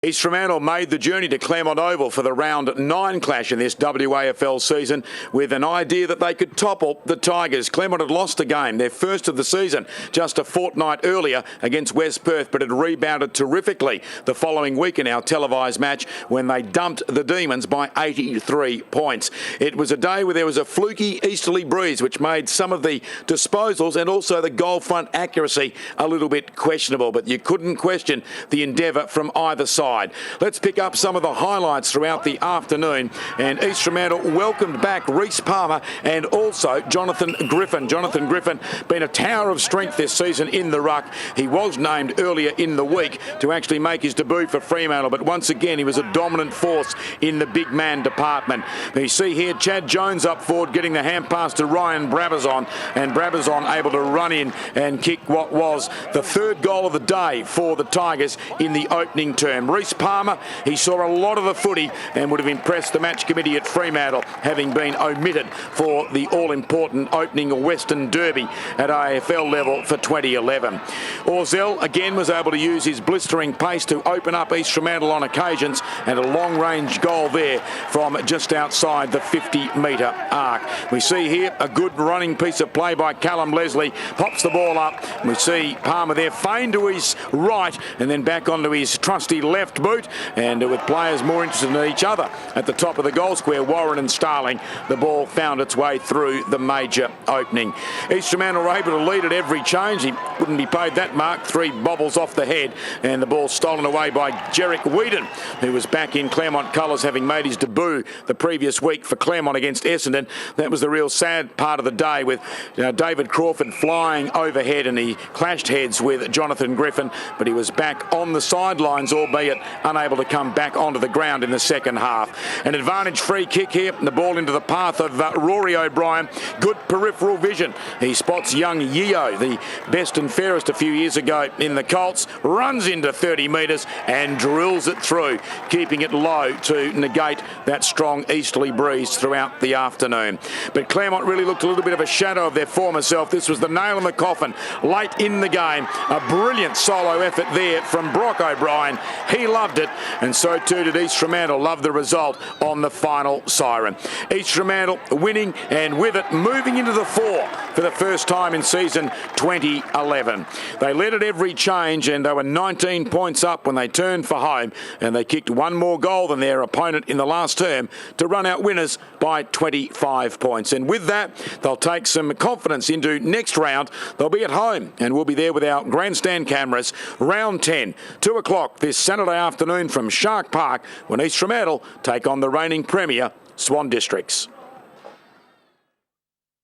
East Fremantle made the journey to Claremont Oval for the round 9 clash in this WAFL season with an idea that they could topple the Tigers. Claremont had lost a game, their first of the season, just a fortnight earlier against West Perth, but had rebounded terrifically the following week in our televised match when they dumped the Demons by 83 points. It was a day where there was a fluky easterly breeze which made some of the disposals and also the goal front accuracy a little bit questionable, but you couldn't question the endeavour from either side. Let's pick up some of the highlights throughout the afternoon. And East Fremantle welcomed back Reece Palmer and also Jonathan Griffin. Jonathan Griffin been a tower of strength this season in the ruck. He was named earlier in the week to actually make his debut for Fremantle, but once again he was a dominant force in the big man department. You see here Chad Jones up forward getting the hand pass to Ryan Brabazon, and Brabazon able to run in and kick what was the third goal of the day for the Tigers in the opening term. Reece Palmer, he saw a lot of the footy and would have impressed the match committee at Fremantle, having been omitted for the all-important opening Western Derby at AFL level for 2011. Orzell again was able to use his blistering pace to open up East Fremantle on occasions, and a long-range goal there from just outside the 50-metre arc. We see here a good running piece of play by Callum Leslie, pops the ball up, and we see Palmer there feign to his right and then back onto his trusty left boot, and with players more interested in each other at the top of the goal square, Warren and Starling, the ball found its way through the major opening. East Fremantle were able to lead at every change. He wouldn't be paid that mark. 3 bobbles off the head, and the ball stolen away by Jerick Whedon, who was back in Claremont colours, having made his debut the previous week for Claremont against Essendon. That was the real sad part of the day, with David Crawford flying overhead, and he clashed heads with Jonathan Griffin, but he was back on the sidelines, albeit unable to come back onto the ground in the second half. An advantage free kick here, the ball into the path of Rory O'Brien. Good peripheral vision. He spots young Yeo, the best and fairest a few years ago in the Colts, runs into 30 metres and drills it through, keeping it low to negate that strong easterly breeze throughout the afternoon. But Claremont really looked a little bit of a shadow of their former self. This was the nail in the coffin late in the game. A brilliant solo effort there from Brock O'Brien. He loved it, and so too did East Fremantle love the result on the final siren. East Fremantle winning, and with it moving into the 4 for the first time in season 2011. They led at every change, and they were 19 points up when they turned for home, and they kicked one more goal than their opponent in the last term to run out winners by 25 points. And with that, they'll take some confidence into next round. They'll be at home, and we'll be there with our grandstand cameras. Round 10, 2 o'clock this Saturday afternoon from Shark Park, when East Fremantle take on the reigning premier Swan Districts.